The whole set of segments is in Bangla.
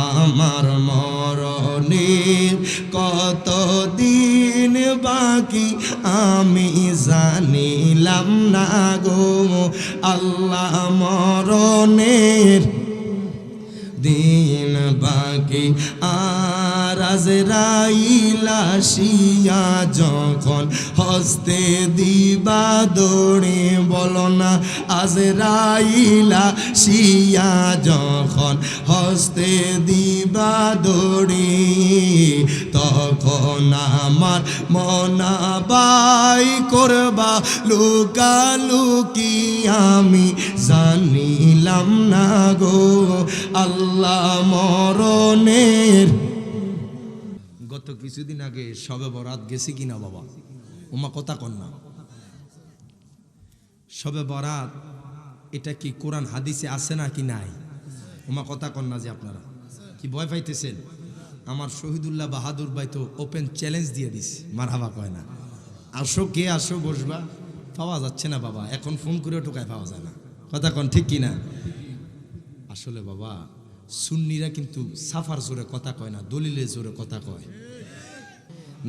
আমার মরণের কতদিন বাকি আমি জানিলাম না গো আল্লাহ মরণের দিন বাকি আর আজরাইল আসিয়া যখন হস্তে দিবা দৌড়ে বলো না আজরাইল আসিয়া যখন হস্তে দিবা দৌড়ে তখন আমার মনাবাই করবা লুকালুকি আমি জানিলাম না গো আল্লাহ মরণের। গত কিছুদিন আগে শবে বরাত গেছি কিনা বাবা? ওমা কথা কন না। শবে বরাত এটা কি কোরআন হাদিসে আছে না কি নাই? ওমা কথা কন না যে আপনারা কি ভয় পাইতেছেন? আমার শহীদুল্লাহ বাহাদুর ভাই তো ওপেন চ্যালেঞ্জ দিয়ে দিস, মারহাবা কয় না। আসো কে আসো বসবা, পাওয়া যাচ্ছে না বাবা, এখন ফোন করে টোকায় পাওয়া যায় না। কথা কন ঠিক কিনা? আসলে বাবা সুন্নিরা কিন্তু সাফার জোরে কথা কয় না, দলিলে জোরে কথা কয়।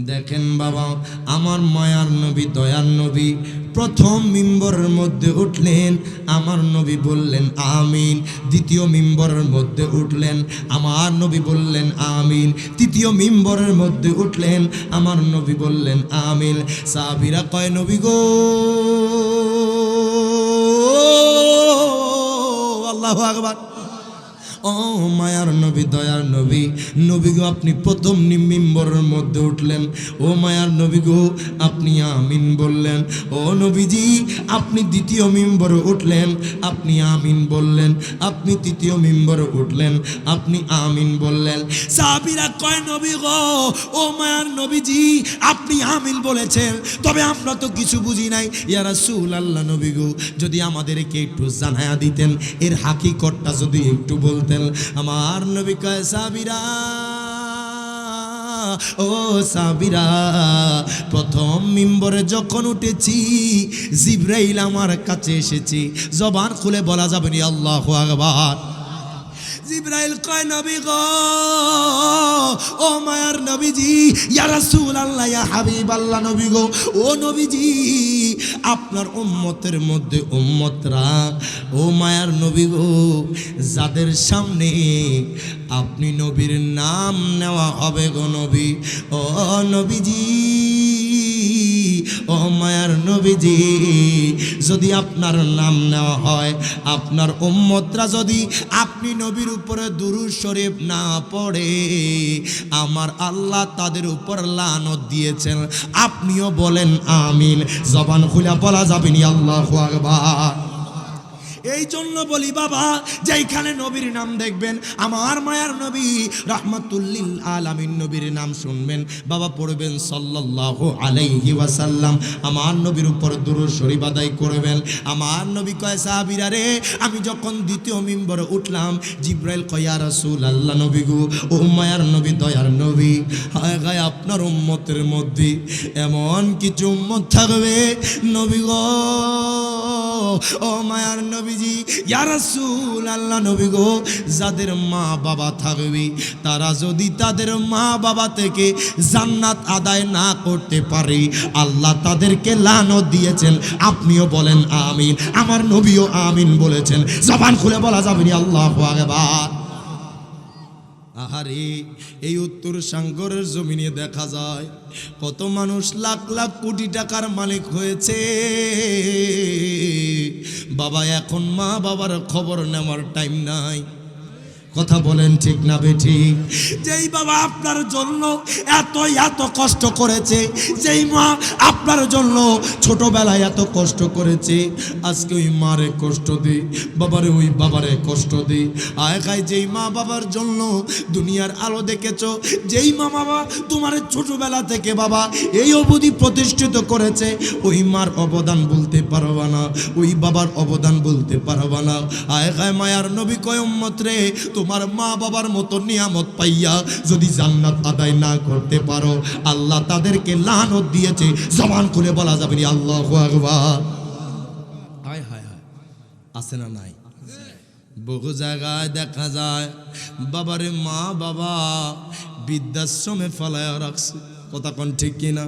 দেখেন বাবা, আমার মায়ার নবী দয়ার নবী প্রথম মিম্বরের মধ্যে উঠলেন, আমার নবী বললেন আমিন। দ্বিতীয় মিম্বরের মধ্যে উঠলেন, আমার নবী বললেন আমিন। তৃতীয় মিম্বরের মধ্যে উঠলেন, আমার নবী বললেন আমিন। সাহাবীরা কয় নবী গো, আল্লাহু আকবার। ও মায়ার নবী দয়ার নবী, নবী গো আপনি প্রথম মিম্বরের মধ্যে উঠলেন, ও মায়ার নবী গো আপনি আমিন বললেন। ও নবীজি আপনি দ্বিতীয় মিম্বরে উঠলেন, আপনি আমিন বললেন। আপনি তৃতীয় মিম্বরে উঠলেন, আপনি আমিন বললেন। সাহাবীরা কয় নবী গো, ও মায়ার নবীজি আপনি আমিন বলেছেন, তবে আমরা তো কিছু বুঝি নাই। ইয়া রাসূলুল্লাহ নবী গো যদি আমাদেরকে একটু জানায়া দিতেন, এর হাকিকতটা যদি একটু বলতেন। আমার নবী কয় সাহাবীরা, ও সাহাবীরা প্রথম মিম্বরে যখন উঠেছি জিবরাইল আমার কাছে এসেছি, জবান খুলে বলা যাবে না আল্লাহু আকবার। জিবরাইল কয় নবী গো, ও মায়ার নবীজি, ইয়া রাসূলুল্লাহ ইয়া হাবিবাল্লাহ নবী গো, ও নবীজি আপনার উম্মতের মধ্যে উম্মতরা, ও মায়ার নবী গো যাদের সামনে আপনি নবীর নাম নেওয়া হবে গো নবী, ও নবীজি, ও মায়ার নবীজি যদি আপনার নাম নেওয়া হয়, আপনার উম্মতরা যদি আপনি নবীর উপরে দুরূদ শরীফ না পড়ে, আমার আল্লাহ তাদের উপর লানত দিয়েছেন। আপনিও বলেন আমিন, জবান খুলে বলা যাবে না আল্লাহু আকবার। এই জন্য বলি বাবা, যেখানে নবীর নাম দেখবেন, আমার মায়ার নবী রাহমাতুল লিল আলামিন নবীর নাম শুনবেন, বাবা পড়বেন সাল্লাল্লাহু আলাইহি ওয়াসাল্লাম, আমার নবীর উপর দুরূদ শরীফ আদায় করবেন। আমার নবী কয় সাহাবীরা রে, আমি যখন দ্বিতীয় মিম্বরে উঠলাম, জিবরাইল কয় ইয়া রাসূলুল্লাহ নবী গো, ও মায়ার নবী দয়ার নবী, হায় গায় আপনার উম্মতের মধ্যে এমন কিছু উম্মত থাকবে নবী গো, ও মায়ার নবীজি ইয়া রাসূলুল্লাহ নবী গো, যাদের মা বাবা থাকবে, তারা যদি তাদের মা বাবা থেকে জান্নাত আদায় না করতে পারে, আল্লাহ তাদেরকে লানত দিয়েছেন। আপনিও বলেন আমিন, আমার নবীও আমিন বলেছেন। জবান খুলে বলা যাবে না আল্লাহু আকবার। আহারে, এই উত্তর সাগরের জমিনে দেখা যায় কত মানুষ লাখ লাখ কোটি টাকার মালিক হয়েছে। বাবা এখন মা বাবার খবর নেওয়ার টাইম নাই। কথা বলেন ঠিক না বেঠিক? যেই বাবা আপনার জন্য এত এত কষ্ট করেছে, যেই মা আপনার জন্য ছোটবেলায় এত কষ্ট করেছে, আজকে ওই মারে কষ্ট দে, বাবারে ওই বাবারে কষ্ট দে। আয় খায় যেই মা বাবার জন্য দুনিয়ার আলো দেখেছো, যেই মা বাবা তোমার ছোটবেলা থেকে বাবা এই অবধি প্রতিষ্ঠিত করেছে, ওই মার অবদান বলতে পারবা না, ওই বাবার অবদান বলতে পারবা না। আয় খায় মায়ার নবী কয় উম্মত রে, তোমার মা বাবার মতো নিয়ামত পাইয়া যদি জান্নাত আদায় না করতে পারো, আল্লাহ তাদেরকে লানত দিয়েছে। জবান খুলে বলা যাবে না আল্লাহু আকবার। হায় হায় হায়, আছে না নাই? বহু জায়গায় দেখা যায় বাবারে মা বাবা বৃদ্ধাশ্রমে ফেলায় রাখছে। কথা কোন ঠিক কিনা?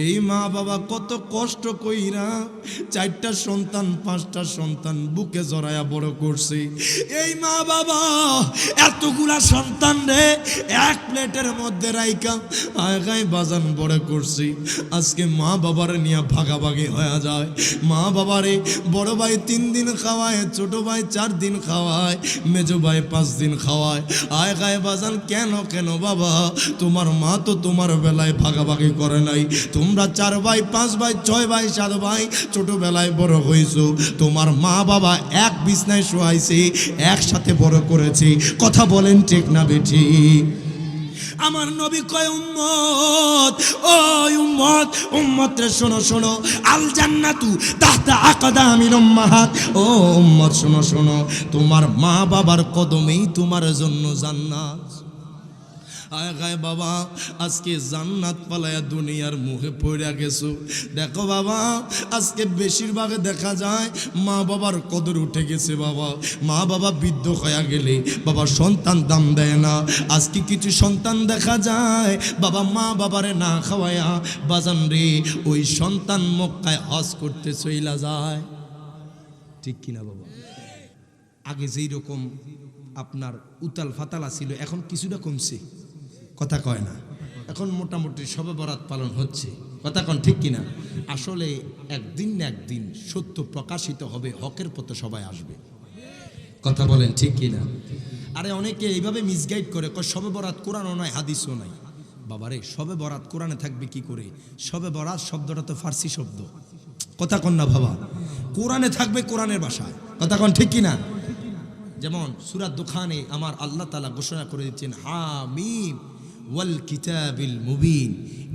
এই মা বাবা কত কষ্ট কইরা 4টা সন্তান 5টা সন্তান বুকে জড়ায়া বড় করছে। এই মা বাবা এতগুলা সন্তান রে এক প্লেটের মধ্যে রাইকা আগায় বাজান বড় করছে। আজকে মা বাবার নিয়ে ভাগাভাগি হয়ে যায়। মা বাবারে বড় ভাই 3 দিন খাওয়ায়, ছোট ভাই 4 দিন খাওয়ায়, মেজো ভাই 5 দিন খাওয়ায়। আগায় বাজান কেন কেন বাবা? তোমার মা তো তোমার বেলায় ভাগাভাগি করে নাই। তোমরা 4 ভাই 5 ভাই 6 ভাই 7 ভাই ছোটবেলায় বড় হইছো। তোমার মা বাবা এক বিছনায় শোয়াইছে, একসাথে বড় করেছে। কথা বলেন ঠিক না বেঠি? আমার নবী কয় উম্মত, ও উম্মত, উম্মত রে শোনো শোনো, আল জান্নাতু তাহতা আকদামিল উম্মাহাত। ও উম্মত শোনো শোনো, তোমার মা বাবার কদমেই তোমার জন্য জান্নাত। আয় গায় বাবা, আজকে জান্নাত পালায়া দুনিয়ার মুখে পড়ে গেছো। দেখো বাবা, আজকে বেশিরভাগ দেখা যায় মা বাবার কদর উঠে গেছে। বাবা মা বাবা বৃদ্ধ হয়ে গেলে বাবা সন্তান দাম দেয় না। আজকে কিছু সন্তান দেখা যায় বাবা মা বাবারে না খাওয়ায়া বাজান রে ওই সন্তান মক্কায় হজ করতে চইলা যায়। ঠিক কিনা বাবা? আগে যেই রকম আপনার উতাল ফাতালা ছিল এখন কিছুটা কমছে। কথা কয় না? এখন মোটামুটি শবে বরাত পালন হচ্ছে। কথা কন ঠিক কিনা? আসলে একদিন না একদিন সত্য প্রকাশিত হবে, হকের পথে সবাই আসবে। কথা বলেন ঠিক কিনা? আরে অনেকে এইভাবে মিসগাইড করে, শবে বরাত কোরআনও নয় হাদিসও নাই। বাবারে শবে বরাত কোরআনে থাকবে কি করে? শবে বরাত শব্দটা তো ফার্সি শব্দ। কথা কন না বাবা? কোরআনে থাকবে কোরআনের ভাষায়। কথা কন ঠিক কিনা? যেমন সূরা দুখানে আমার আল্লাহ তাআলা ঘোষণা করে দিচ্ছেন, হামিম ওয়াল কিতাবিল মুবিন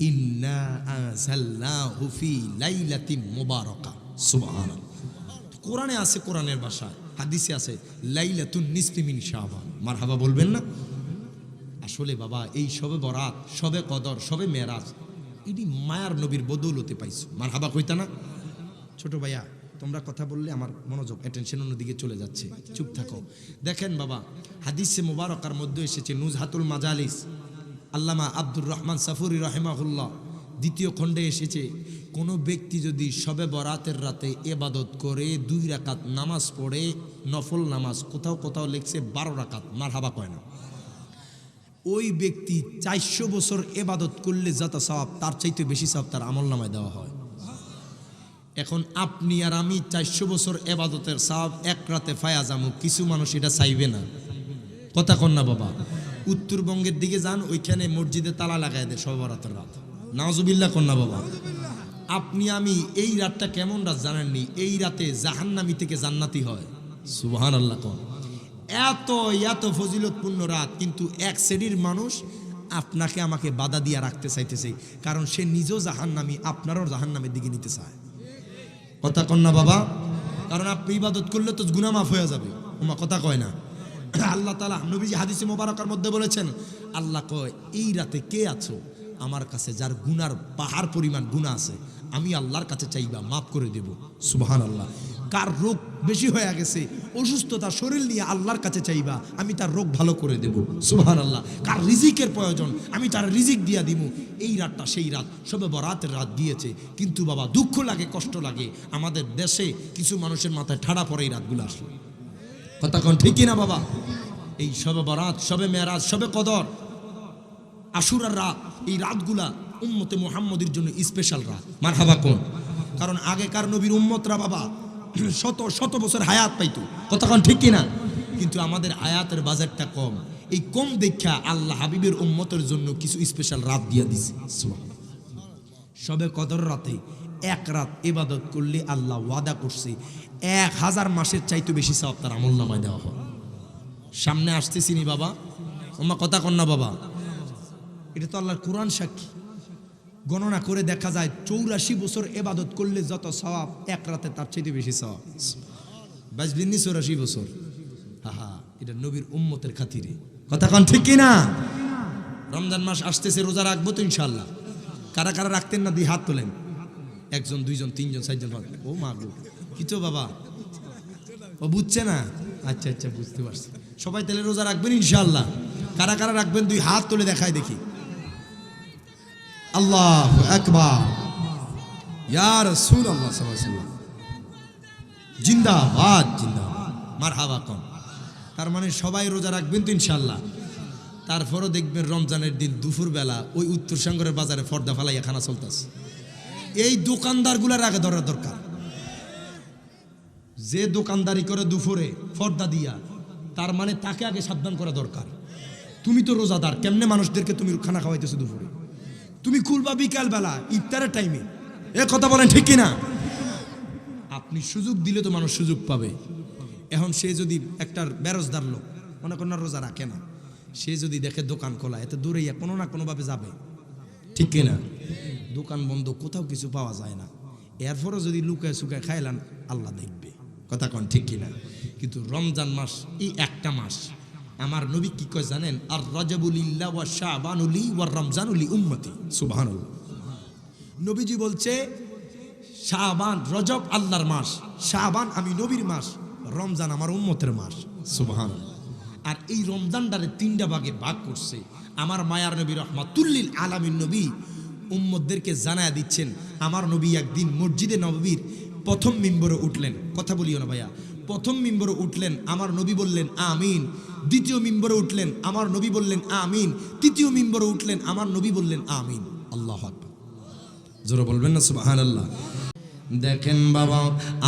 ইন্না আনজালনাহু ফি লাইলাতিন মুবারাকা। সুবহানাল্লাহ। কোরআনে আছে কোরআনের ভাষায়, হাদিসে আছে লাইলাতুন নিসফি মিন শাবান। মারহাবা বলবেন না? আসলে বাবা এই শবে বরাত, শবে কদর, শবে মেরাজ এটি মায়ার নবীর বদৌলতে পাইছো। মারহাবা কইতা না? ছোট ভাইয়া তোমরা কথা বললে আমার মনোযোগ অ্যাটেনশন অন্যদিকে চলে যাচ্ছে, চুপ থাকো। দেখেন বাবা, হাদিসে মুবারকার মধ্যে এসেছে, নুজহাতুল মাজালিস আল্লামা আব্দুর রহমান সাফুরি রাহিমাহুল্লাহ 2য় খণ্ডে এসেছে, কোনো ব্যক্তি যদি শবে বরাতের রাতে ইবাদত করে 2 রাকাত নামাজ পড়ে, নফল নামাজ, কোথাও কোথাও লিখছে 12 রাকাত, মারহাবা কয় না, ওই ব্যক্তি 400 বছর ইবাদত করলে যত সওয়াব তার চাইতে বেশি সওয়াব তার আমলনামায় দেওয়া হয়। এখন আপনি আর আমি 400 বছর ইবাদতের সওয়াব এক রাতে পায়া যামু, কিছু মানুষ এটা চাইবে না। কথা কন না বাবা? উত্তরবঙ্গের দিকে যান, ওইখানে মসজিদে তালা লাগায় দেয় শবে বরাতের রাত। নাউজুবিল্লাহ কন না বাবা? আপনি আমি এই রাতটা কেমন রাত জানেননি? এই রাতে জাহান্নামী থেকে জান্নাতি হয়। সুবহানাল্লাহ কন। এত এত ফজিলতপূর্ণ রাত, কিন্তু এক শ্রেণীর মানুষ আপনাকে আমাকে বাধা দিয়ে রাখতে চাইতেছে, কারণ সে নিজেও জাহান্নামী, আপনারও জাহান্নামের দিকে নিতে চায়। কথা কন না বাবা? কারণ আপনি ইবাদত করলে তো গুনাহ মাফ হয়ে যাবে। ওমা কথা কয় না? আল্লাহ তাআলা নবীজি হাদিসে মোবারকার মধ্যে বলেছেন, আল্লাহ কয় এই রাতে কে আছো আমার কাছে যার গুনার পাহাড় পরিমাণ গুনাহ আছে, আমি আল্লাহর কাছে চাইবা মাফ করে দেব। সুবহানাল্লাহ। কার রোগ বেশি হয়ে গেছে, অসুস্থতা শরীর নিয়ে আল্লাহর কাছে চাইবা, আমি তার রোগ ভালো করে দেব। সুবহানাল্লাহ। কার রিজিকের প্রয়োজন, আমি তার রিজিক দিয়া দিব। এই রাতটা সেই রাত, শবে বরাতের রাত গিয়েছে, কিন্তু বাবা দুঃখ লাগে, কষ্ট লাগে, আমাদের দেশে কিছু মানুষের মাথায় ঠাড়া পড়ে এই রাতগুলো আসলে। কথা কোন ঠিক না বাবা? এই শবে বরাত, শবে মেরাজ, শবে কদর, আশুরার রাত, এই রাতগুলা উম্মতে মুহাম্মদের জন্য স্পেশাল রাত। মারহাবা কোন? কারণ আগেকার নবীর উম্মতরা বাবা শত শত বছর হায়াত পাইতো। কতক্ষণ ঠিক কিনা? কিন্তু আমাদের হায়াতের বাজেটটা কম, এই কম দেখা আল্লাহ হাবিবের উম্মতের জন্য কিছু স্পেশাল রাত দিয়ে দিছে। শবে কদর রাতে এক রাত ইবাদত করলে আল্লাহ ওয়াদা করছে 1000 মাসের চাইতে বেশি সওয়াব তার আমলনামায় দেওয়া হয়। সামনে আসতেছি নি বাবা? ওমা কথা কন না বাবা? এটা তো আল্লাহর কোরআন সাক্ষী। গণনা করে দেখা যায় 84 বছর ইবাদত করলে যত সওয়াব এক রাতে তার চাইতে বেশি সওয়াব। বাজবেন নি 84 বছর? হা, এটা নবীর উম্মতের খাতিরে। কথা কন ঠিক কিনা? রমজান মাস আসতেছে, রোজা রাখবো তো ইনশাআল্লাহ। কারা কারা রাখতেন না দিয়ে হাত তোলেন। 1 জন 2 জন 3 জন 4 জন। ও মা গো, কি তো বাবা, ও বুঝছে না? আচ্ছা আচ্ছা, বুঝতে পারছি। সবাই তাহলে রোজা রাখবেন ইনশাআল্লাহ। কারা কারা রাখবেন 2 হাত তুলে দেখায় দেখি। আল্লাহু আকবার, ইয়া রাসূলুল্লাহ সাল্লাল্লাহু আলাইহি ওয়াসাল্লাম, জিন্দাবাদ জিন্দাবাদ, মারহাবা কম। তার মানে সবাই রোজা রাখবেন তো ইনশাআল্লাহ। তারপরও দেখবেন রমজানের দিন দুপুরবেলা ওই উত্তর সাগরের বাজারে পর্দা ফালাইয়া খানা চলতেছে। এই দোকানদারগুলার আগে ধরা দরকার। যে দোকানদারি করে দুপুরে পর্দা দিয়া, তার মানে তাকে আগে সাবধান করা দরকার। তুমি তো রোজাদার, কেমনে মানুষদেরকে তুমি খানা খাওয়াইতেছো দুপুরে? তুমি খুলবা বিকাল বেলা ইফতারের টাইমে, এ কথা বলেন ঠিক কিনা? আপনি সুযোগ দিলে তো মানুষ সুযোগ পাবে। এখন সে যদি একটা বেরোজদার লোক, মনে করেন রোজা রাখে না, সে যদি দেখে দোকান খোলা, এতে দূরে কোনো না কোনোভাবে যাবে, ঠিক কিনা? দোকান বন্ধ, কোথাও কিছু পাওয়া যায় না, এরপরও যদি লুকায় সুকায় খাইলাম, আল্লাহ দেখবে, কথা কন ঠিক কিনা? কিন্তু রমজান মাস এই একটা মাস, আমার নবী কি কয় জানেন? আর রজবুলিল্লাহ ওয়া শাবানুলি ওয়া রমজানুলি উম্মতি, সুবহানাল্লাহ। নবীজি বলছে শাবান, রজব আল্লাহর মাস, শাবান আমি নবীর মাস, রমজান আমার উম্মতের মাস, সুবহানাল্লাহ। আর এই রমজানটারে 3টা ভাগে ভাগ করছে আমার মায়ার নবী রহমাতুল্লিল আলামিন নবী উম্মতদেরকে জানায়া দিচ্ছেন। আমার নবী একদিন মসজিদে নববীর প্রথম মিম্বরে উঠলেন, কথা বলিও না ভাইয়া, প্রথম মিম্বরে উঠলেন, আমার নবী বললেন আমিন। দ্বিতীয় মিম্বরে উঠলেন, আমার নবী বললেন আমিন। তৃতীয় মিম্বরে উঠলেন, আমার নবী বললেন আমিন। আল্লাহু আকবার, জোরে বলবেন না সুবহানাল্লাহ? দেখেন বাবা,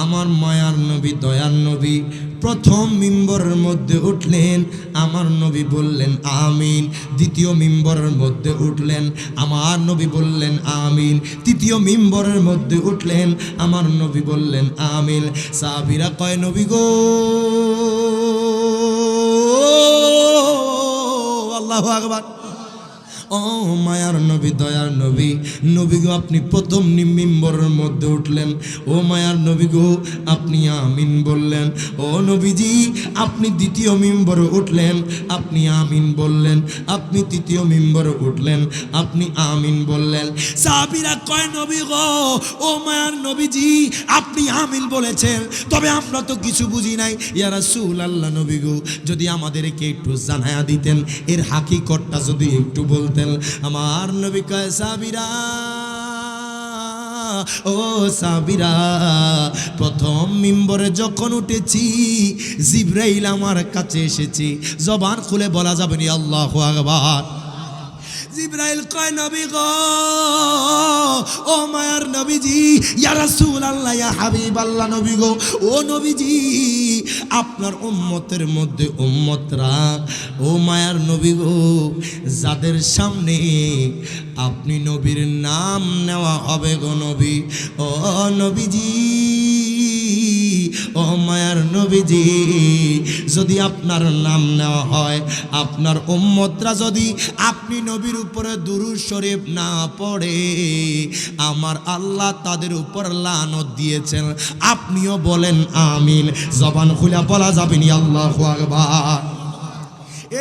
আমার মায়ার নবী দয়ার নবী প্রথম মিম্বরের মধ্যে উঠলেন, আমার নবী বললেন আমিন। দ্বিতীয় মিম্বরের মধ্যে উঠলেন, আমার নবী বললেন আমিন। তৃতীয় মিম্বরের মধ্যে উঠলেন, আমার নবী বললেন আমিন। সাহাবীরা কয় নবী গো, আল্লাহু আকবার, ও মায়ার নবী দয়ার নবী, নবী গো আপনি প্রথম মিম্বরের মধ্যে উঠলেন, ও মায়ার নবী গো আপনি আমিন বললেন। ও নবীজি আপনি দ্বিতীয় মিম্বরে উঠলেন, আপনি আমিন বললেন। আপনি তৃতীয় মিম্বরে উঠলেন, আপনি আমিন বললেন। সাহাবীরা কয় নবী গো, ও মায়ার নবীজি আপনি আমিন বলেছেন, তবে আমরা তো কিছু বুঝি নাই। ইয়া রাসূলুল্লাহ, নবী গো যদি আমাদেরকে একটু জানায়া দিতেন, এর হাকিকতটা যদি একটু বলতেন। আমার নবী কয় সাহাবীরা, ও সাহাবীরা, প্রথম মিম্বরে যখন উঠেছি জিবরাইল আমার কাছে এসেছি, জবান খুলে বলা যাবে না আল্লাহু আকবার। জিবরাইল কয় নবী গো, ও মায়ার নবীজি, ইয়া রাসূলুল্লাহ, ইয়া হাবিবাল্লাহ, নবী গো, ও নবীজি আপনার উম্মতের মধ্যে উম্মতরা, ও মায়ার নবী গো যাদের সামনে আপনি নবীর নাম নেওয়া হবে গো নবী, ও নবীজি, ও মায়ার নবীজি যদি আপনার নাম নেওয়া হয়, আপনার উম্মতরা যদি আপনি নবীর উপরে দুরূদ শরীফ না পড়ে, আমার আল্লাহ তাদের উপর লানত দিয়েছেন। আপনিও বলেন আমিন, জবান খুলে বলা যাবে না আল্লাহু আকবার।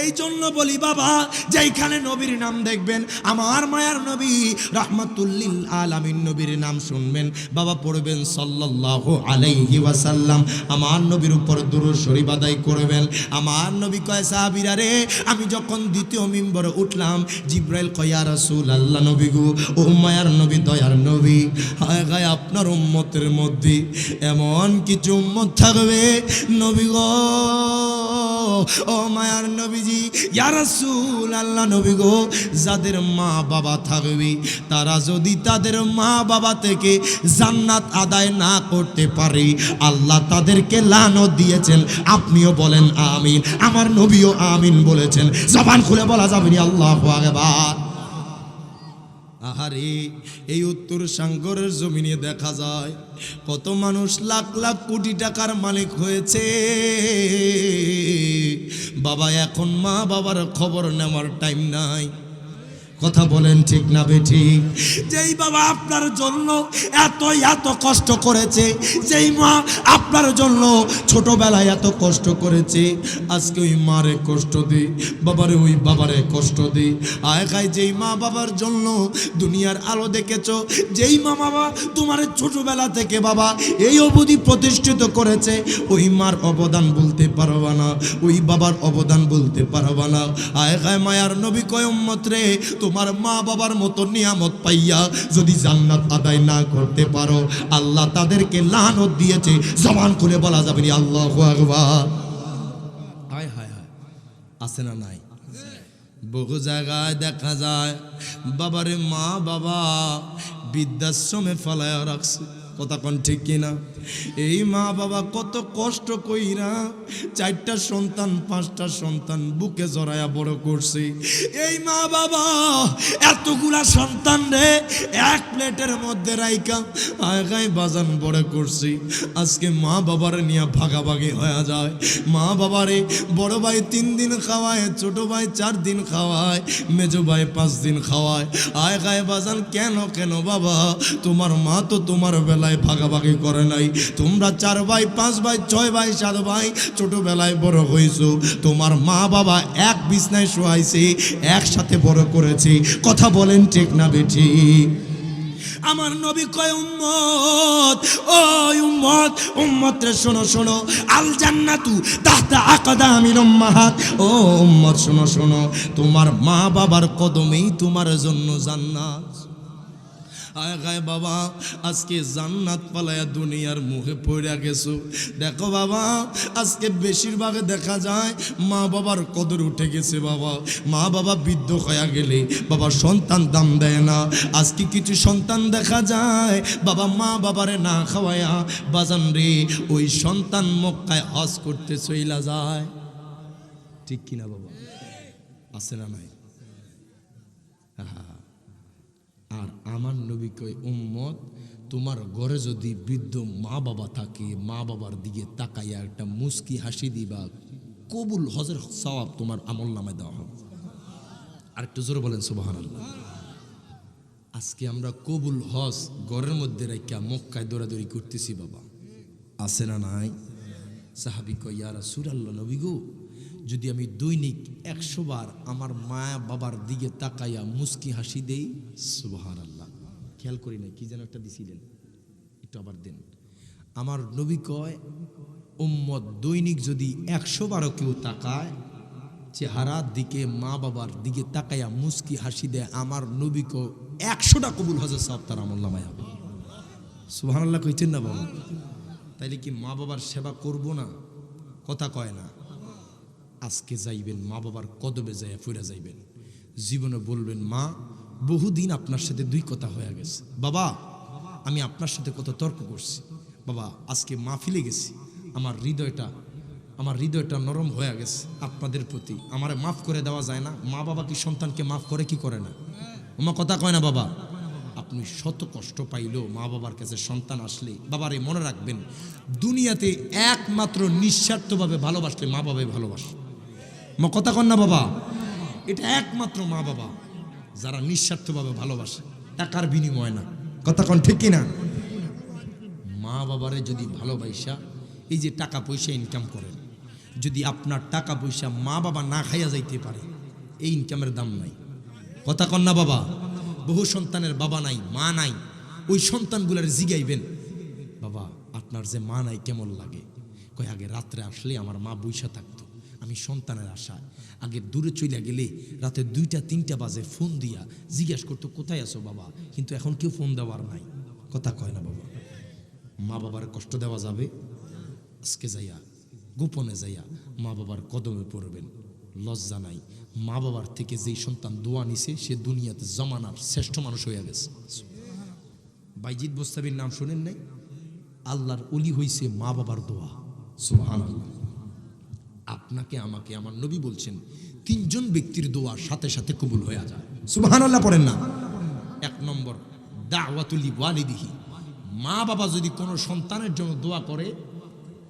এই জন্য বলি বাবা, যেখানে নবীর নাম দেখবেন, আমার মায়ার নবী রাহমাতুল্লিল আলামিন নবীর নাম শুনবেন, বাবা পড়বেন সাল্লাল্লাহু আলাইহি ওয়াসাল্লাম, আমার নবীর উপর দুরূদ শরীফ আদায় করবেন। আমার নবী কয় সাহাবীরা রে, আমি যখন দ্বিতীয় মিম্বরে উঠলাম, জিবরাইল কয় ইয়া রাসূলুল্লাহ, নবী গো, ও মায়ার নবী দয়ার নবী, হায় গায় আপনার উম্মতের মধ্যে এমন কিছু উম্মত থাকবে নবী গো, ও মায়ার নবীজি, ইয়া রাসূলুল্লাহ, নবী গো যাদের মা বাবা থাকবে, তারা যদি তাদের মা বাবা থেকে জান্নাত আদায় না করতে পারে, আল্লাহ তাদেরকে লানত দিয়েছেন। আপনিও বলেন আমিন, আমার নবীও আমিন বলেছেন। জবান খুলে বলা যাবে না আল্লাহু আকবার। আহারে, এই উত্তর সাগরের জমিনে দেখা যায় কত মানুষ লাখ লাখ কোটি টাকার মালিক হয়েছে। বাবা এখন মা বাবার খবর নেওয়ার টাইম নাই। কথা বলেন ঠিক না বেঠিক? যেই বাবা আপনার জন্য এত এত কষ্ট করেছে, যেই মা আপনার জন্য ছোটবেলায় এত কষ্ট করেছে, আজকে ওই মারে কষ্ট দে, বাবারে ওই বাবারে কষ্ট দে। আয় খায় যেই মা বাবার জন্য দুনিয়ার আলো দেখেছ, যেই মা বাবা তোমার ছোটবেলা থেকে বাবা এই অবধি প্রতিষ্ঠিত করেছে, ওই মার অবদান বলতে পারবা না, ওই বাবার অবদান বলতে পারবা না। আয় খায় মায়ার নবী কয় উম্মত রে, তোমার মা বাবার মতো নিয়ামত পাইয়া যদি জান্নাত আদায় না করতে পারো, আল্লাহ তাদেরকে লানত দিয়েছে। জবান খুলে বলা যাবে না আল্লাহু আকবার। হায় হায় হায়, আছে না নাই? বহু জায়গায় দেখা যায় বাবারে মা বাবা বৃদ্ধাশ্রমে ফেলায়া রাখছে। কথা কোন ঠিক কিনা? এই মা বাবা কত কষ্ট কইরা 4টা সন্তান 5টা সন্তান বুকে জড়ায়া বড় করছে। এই মা বাবা এতগুলা সন্তান রে এক প্লেটের মধ্যে রাইকা আগায় বাজান বড় করছে। আজকে মা বাবার নিয়ে ভাগাভাগি হয়ে যায়। মা বাবারে বড় ভাই 3 দিন খাওয়ায়, ছোট ভাই 4 দিন খাওয়ায়, মেজো ভাই 5 দিন খাওয়ায়। আগায় বাজান কেন কেন বাবা? তোমার মা তো তোমার বেলায় ভাগাভাগি করে নাই। তোমরা 4 ভাই 5 ভাই 6 ভাই 7 ভাই ছোটবেলায় বড় হইছো। তোমার মা বাবা এক বিছনায় শোয়াইছে, একসাথে বড় করেছে। কথা বলেন ঠিক না বেঠিক? আমার নবী কয় উম্মত, ও উম্মত, উম্মত রে শোনো শোনো, আল জান্নাতু তাহতা আকদামিল উম্মাহাত। ও উম্মত শোনো শোনো, তোমার মা বাবার কদমেই তোমার জন্য জান্নাত। আয় গায় বাবা, আজকে জান্নাত পালায়া দুনিয়ার মুখে পড়ে গেছো। দেখো বাবা, আজকে বেশিরভাগ দেখা যায় মা বাবার কদর উঠে গেছে। বাবা মা বাবা বৃদ্ধ হয়ে গেলে বাবা সন্তান দাম দেয় না। আজকে কিছু সন্তান দেখা যায় বাবা মা বাবারে না খাওয়ায়া বাজান রে ওই সন্তান মক্কায় হজ করতে চইলা যায়। ঠিক কিনা বাবা? আছে না নাই? আর আমার নবী কয় উম্মত, তোমার ঘরে যদি বৃদ্ধ মা বাবা থাকে, মা বাবার দিকে তাকাইয়া একটা মুস্কি হাসি দিবা, কবুল হজের সওয়াব তোমার আমল নামায় দেওয়া হবে। আর একটু জোরে বলেন সুবহানাল্লাহ। আজকে আমরা কবুল হজ ঘরের মধ্যে রাখিয়া মক্কায় দৌড়াদৌড়ি করতেছি বাবা। আছে না নাই? সাহাবী কয় ইয়া রাসূলুল্লাহ, নবী গো, যদি আমি দৈনিক 100 বার আমার মা বাবার দিকে তাকাইয়া মুস্কি হাসি দেই। সুবহানাল্লাহ, খেয়াল করি না কি যেন একটা দিছিলেন, একটু আবার দেন। আমার নবী কয় উম্মত দৈনিক যদি 100 বারও কেউ তাকায়, চেহারার দিকে মা বাবার দিকে তাকাইয়া মুস্কি হাসি দেয়, আমার নবী কয় 100টা কবুল হজের সওয়াব তার আমলনামায় হবে। সুবহানাল্লাহ কইতেন না বাবা? তাইলে কি মা বাবার সেবা করব না? কথা কয় না। আজকে যাইবেন মা বাবার কদমে যাইয়া ফিরে যাইবেন, জীবনে বলবেন মা বহুদিন আপনার সাথে 2 কথা হয়ে গেছে, বাবা আমি আপনার সাথে কত তর্ক করছি, বাবা আজকে মাহফিলে গেছি, আমার হৃদয়টা নরম হয়ে গেছে আপনাদের প্রতি, আমারে মাফ করে দেওয়া যায় না? মা বাবা কি সন্তানকে মাফ করে কি করে না? আমার কথা কয় না বাবা? আপনি শত কষ্ট পাইলেও মা বাবার কাছে সন্তান আসলে বাবারে মনে রাখবেন, দুনিয়াতে একমাত্র নিঃস্বার্থভাবে ভালোবাসলে মা বাবাই ভালোবাসে। মা কথা কন না বাবা? এটা একমাত্র মা বাবা যারা নিঃস্বার্থভাবে ভালোবাসে, টাকার বিনিময় না। কথা কন ঠিক কিনা? মা বাবারে যদি ভালোবাসা, এই যে টাকা পয়সা ইনকাম করেন, যদি আপনার টাকা পয়সা মা বাবা না খাইয়া যাইতে পারে, এই ইনকামের দাম নাই। কথা কন না বাবা? বহু সন্তানের বাবা নাই, মা নাই, ওই সন্তানগুলার জিগাইবেন বাবা আপনার যে মা নাই কেমন লাগে? কয় আগে রাত্রে আসলে আমার মা বইসা থাকতো, আমি সন্তানের আশায় আগে দূরে চলে গেলে রাতে 2টা 3টা বাজে ফোন দিয়া জিজ্ঞাসা করতো কোথায় আছো বাবা, কিন্তু এখন কেউ ফোন দেওয়ার নাই। কথা কয় না বাবা? মা বাবার কষ্ট দেওয়া যাবে? আজকে যাইয়া গোপনে যাইয়া মা বাবার কদমে পড়বেন, লজ্জা নাই। মা বাবার থেকে যেই সন্তান দোয়া নিছে সে দুনিয়াতে জমানার শ্রেষ্ঠ মানুষ হয়ে গেছে। বাইজিদ বোস্তামির নাম শোনেন নাই? আল্লাহর ওলি হইছে মা বাবার দোয়া। সুবহানাল্লাহ। আপনাকে আমাকে আমার নবী বলছেন 3 জন ব্যক্তির দোয়া সাথে সাথে কবুল হয়ে যায়। সুবহানাল্লাহ পড়েন না? 1 নম্বর দাওয়াতুল ওয়ালিদিহি, মা বাবা যদি কোনো সন্তানের জন্য দোয়া করে,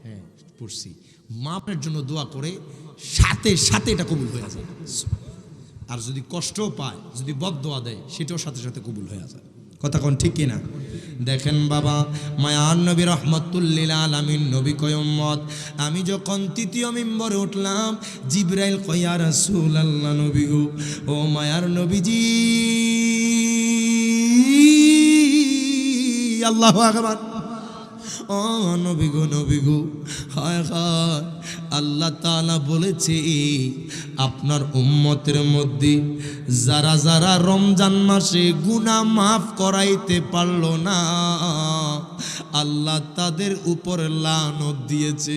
হ্যাঁ পড়ছি, মা বাবার জন্য দোয়া করে সাথে সাথে এটা কবুল হয়ে যায়। আর যদি কষ্টও পায়, যদি বদদোয়া দেয়, সেটাও সাথে সাথে কবুল হয়ে যায়। কথা কোন ঠিক কিনা? দেখেন বাবা, মায়ার নবী রহমতুল্লিল আলামিন নবী কয় উম্মত, আমি যখন তৃতীয় মিম্বরে উঠলাম, জিবরাইল কয় ইয়া রাসূলুল্লাহ, নবী গো, ও মায়ার নবীজি, আল্লাহু আকবার, ও নবী গো, নবী গো, হায় হায়, আল্লাহ তাআলা বলেছে আপনার উম্মতের মধ্যে যারা যারা রমজান মাসে গুনাহ মাফ করাইতে পারলো না, আল্লাহ তাদের উপর লানত দিয়েছে।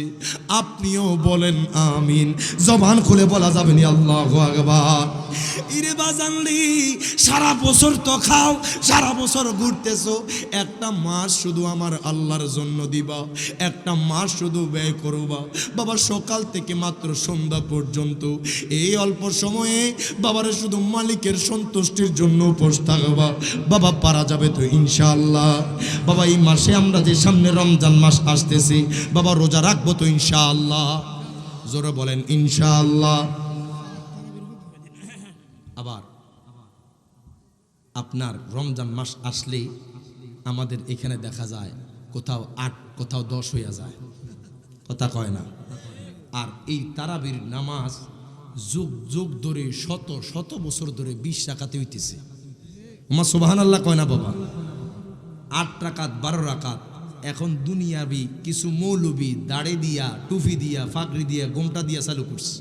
আপনিও বলেন আমিন। জবান খুলে বলা যাবে না আল্লাহু আকবার। ইরে বাজানলি, সারা বছর তো খাও, সারা বছর ঘুরতেছো, একটা মাস শুধু আমার আল্লাহর জন্য দিবা, একটা মাস শুধু ব্যয় করবা বাবা, সকাল থেকে মাত্র সন্ধ্যা পর্যন্ত এই অল্প সময়ে বাবারে শুধু মালিকের সন্তুষ্টির জন্য উপোস থাকবা বাবা, পারা যাবে তো ইনশাআল্লাহ। বাবা এই মাসে আমরা যে সামনে রমজান মাস আসতেছি বাবা, রোজা রাখবো তো ইনশাআল্লাহ? জোরে বলেন ইনশাআল্লাহ। আবার আপনার রমজান মাস আসলে আমাদের এখানে দেখা যায় কোথাও 8 কোথাও 10 হইয়া যায়, কথা কয় না। আর এই তারাবির নামাজ যুগ যুগ ধরে শত শত বছর ধরে 20 রাকাতে হইতেছে। আমার সুবহানাল্লাহ কয় না বাবা? 8 রাকাত 12 রাকাত। এখন দুনিয়াবি কিছু মৌলবি দাড়ি দিয়া, টুপি দিয়া, ফাকরি দিয়া, গোমটা দিয়া চালু করছে,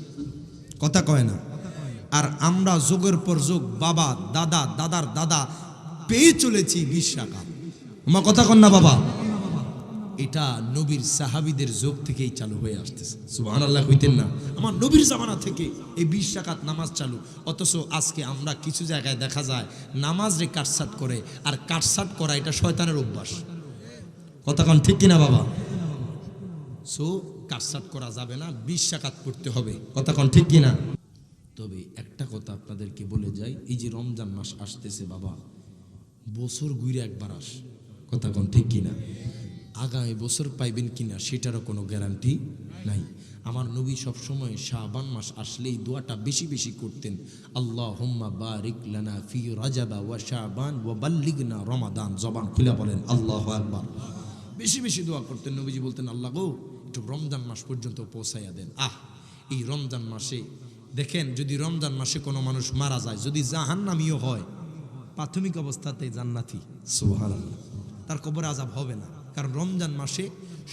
কথা কয় না। আর আমরা যুগের পর যুগ বাবা দাদা দাদার দাদা পেয়ে চলেছি 20 রাকাত। আমার কথা কন না বাবা? এটা নবীর সাহাবীদের যুগ থেকেই চালু হয়ে আসতেছে। সুবহানাল্লাহ কইতেন না? আমার নবীর জামানা থেকে এই 20 রাকাত নামাজ চালু। অথচ আজকে আমরা কিছু জায়গায় দেখা যায় নামাজ রে কাটসাট করে, আর কাটসাট করা এটা শয়তানের অভ্যাস। কথা কন ঠিক কিনা বাবা? সো কাটসাট করা যাবে না, 20 রাকাত পড়তে হবে। কথা কন ঠিক কিনা? তবে একটা কথা আপনাদেরকে বলে যাই, এই যে রমজান মাস আসতেছে বাবা, বছর ঘুরে একবার আস। কথা কন ঠিক কিনা? আগামী বছর পাইবেন কিনা সেটারও কোনো গ্যারান্টি নাই। আমার নবী সবসময় শাবান মাস আসলেই দোয়াটা বেশি বেশি করতেন, আল্লাহুম্মা বারিক লানা ফি রাজাবা ওয়া শাবান ওয়া বাল্লিগনা রমাদান। জবান খুলে বলেন আল্লাহু আকবার। বেশি বেশি দোয়া করতেন নবীজি, বলতেন আল্লাহ গো, একটু রমজান মাস পর্যন্ত পৌঁছাইয়া দেন। এই রমজান মাসে দেখেন, যদি রমজান মাসে কোনো মানুষ মারা যায়, যদি জাহান্নামীও হয়, প্রাথমিক অবস্থাতেই জান্নাতি। সুবহানাল্লাহ। তার কবর আযাব হবে না, কারণ রমজান মাসে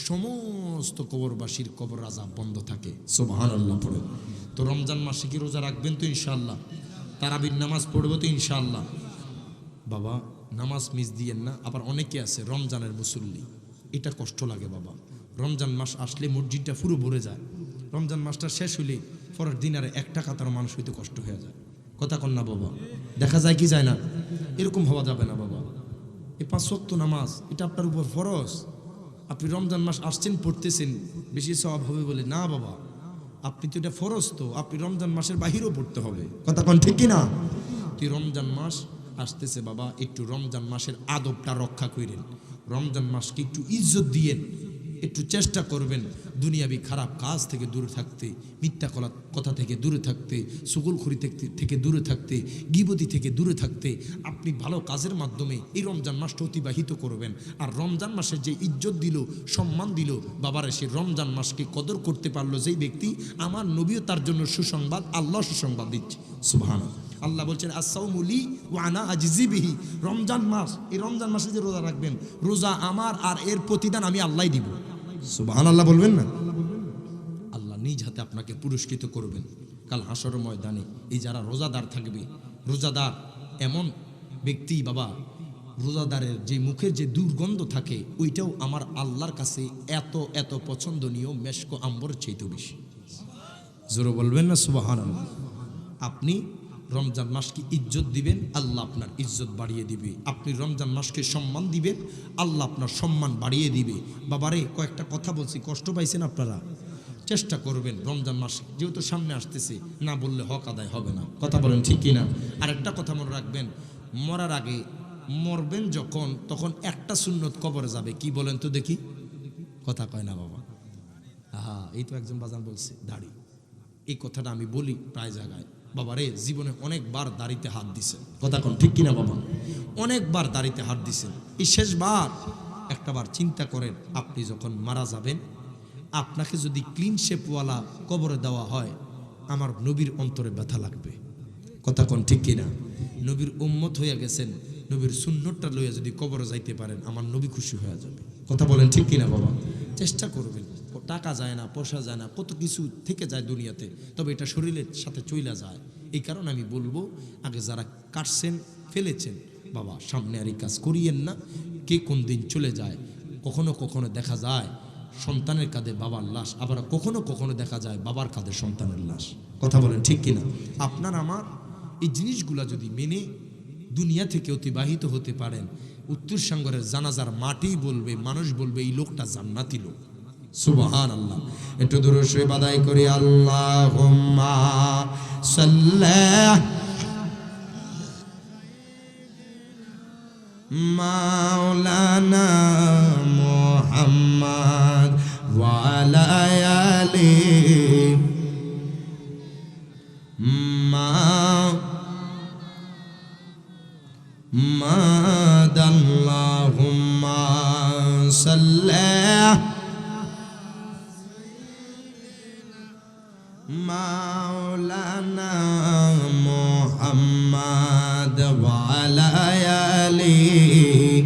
সমস্ত কবরবাসীর কবর আযাব বন্ধ থাকে। সুবহানাল্লাহ পড়ে। তো রমজান মাসে কি রোজা রাখবেন তো ইনশাআল্লাহ? তারাবির নামাজ পড়বো তো ইনশাআল্লাহ? বাবা নামাজ মিস দিয়েন না। আবার অনেকে আছে রমজানের মুসল্লি, এটা কষ্ট লাগে বাবা। রমজান মাস আসলে মসজিদটা পুরো ভরে যায়, রমজান মাসটা শেষ হইলে পরের দিন আর 1 টাকা তার মানুষ হইতে কষ্ট হয়ে যায়। কথা কন না বাবা? দেখা যায় কি যায় না? এরকম হওয়া যাবে না বাবা। এই 5 ওয়াক্ত নামাজ এটা আপনার উপর ফরজ। আপনি রমজান মাস আসছেন, পড়তেছেন, বেশি সওয়াব হবে বলে না বাবা। আপনি তো এটা ফরজ, তো আপনি রমজান মাসের বাহিরেও পড়তে হবে। কথা কন ঠিক কিনা? তুই রমজান মাস আসতেছে বাবা, একটু রমজান মাসের আদবটা রক্ষা করেন, রমজান মাসকে একটু ইজ্জত দিয়েন, একটু চেষ্টা করবেন দুনিয়াবি খারাপ কাজ থেকে দূরে থাকতে, মিথ্যা কথা থেকে দূরে থাকতে, সুগুলখুরি থেকে দূরে থাকতে, গীবতি থেকে দূরে থাকতে। আপনি ভালো কাজের মাধ্যমে এই রমজান মাসটা অতিবাহিত করবেন। আর রমজান মাসের যে ইজ্জত দিল, সম্মান দিল বাবারা, সে রমজান মাসকে কদর করতে পারলো যেই ব্যক্তি, আমার নবীও তার জন্য সুসংবাদ, আল্লাহ সুসংবাদ দিচ্ছে। সুবহানাল্লাহ। আল্লাহ বলছেন আস-সাওমু লি ওয়া আনা আজজি বিহি। রমজান মাস, এই রমজান মাসে যে রোজা রাখবেন, রোজা আমার, আর এর প্রতিদান আমি আল্লাহই দিব। সুবহানাল্লাহ বলবেন না? আল্লাহ নিজ হাতে আপনাকে পুরস্কৃত করবেন কাল হাসরের ময়দানে। এই যারা রোজাদার থাকবে, রোজাদার এমন ব্যক্তি বাবা, রোজাদারের যে মুখের যে দুর্গন্ধ থাকে, ওইটাও আমার আল্লাহর কাছে এত এত পছন্দনীয়, মেশক আম্বর চাইতে বেশি। জোরে বলবেন না সুবহানাল্লাহ? আপনি রমজান মাসকে ইজ্জত দিবেন, আল্লাহ আপনার ইজ্জত বাড়িয়ে দিবে। আপনি রমজান মাসকে সম্মান দিবেন, আল্লাহ আপনার সম্মান বাড়িয়ে দিবে। বাবারে কয়েকটা কথা বলছি, কষ্ট পাইছেন আপনারা? চেষ্টা করবেন রমজান মাস যেহেতু সামনে আসতেছে, না বললে হক আদায় হবে না। কথা বলেন ঠিক কিনা? আর একটা কথা মনে রাখবেন, মরার আগে, মরবেন যখন, তখন একটা সুন্নত কবরে যাবে। কি বলেন তো দেখি? কথা কয় না বাবা? এই তো একজন বাজান বলছে দাড়ি। এই কথাটা আমি বলি প্রায় জায়গায়, বাবারে জীবনে অনেকবার দাড়িতে হাত দিছেন, কথা কোন ঠিক কিনা বাবা? অনেকবার দাড়িতে হাত দিছেন। এই শেষবার একটাবার চিন্তা করেন, আপনি যখন মারা যাবেন, আপনাকে যদি ক্লিন শেপওয়ালা কবরে দেওয়া হয়, আমার নবীর অন্তরে ব্যথা লাগবে, কথা কোন ঠিক কিনা? নবীর উম্মত হইয়া গেছেন, নবীর সুন্নতটা লইয়া যদি কবরে যাইতে পারেন, আমার নবী খুশি হয়ে যাবে, কথা বলেন ঠিক কিনা বাবা? চেষ্টা করবেন। টাকা যায় না, পয়সা যায় না, কত কিছু থেকে যায় দুনিয়াতে, তবে এটা শরীরের সাথে চইলা যায়। এই কারণে আমি বলবো, আগে যারা কাটছেন ফেলেছেন, বাবা সামনে আর এই কাজ করিয়েন না। কে কোন দিন চলে যায়, কখনো কখনো দেখা যায় সন্তানের কাঁধে বাবার লাশ, আবার কখনো কখনো দেখা যায় বাবার কাঁধে সন্তানের লাশ, কথা বলেন ঠিক কিনা? আপনার আমার এই জিনিসগুলা যদি মেনে দুনিয়া থেকে অতিবাহিত হতে পারেন, উত্তর সাগরের জানাজার মাটি বলবে, মানুষ বলবে এই লোকটা জান্নাতি লোক। সুবহানাল্লাহ। একটু দূরে শুয়ে বাদাই করি, আল্লাহুম্মা সাল্লি মাওলানা মুহাম্মদ ওয়া আলা আলিহি আল্লাহুম্মা সাল্লি মাওলানা মুহাম্মদ ওয়া আলা আলিহি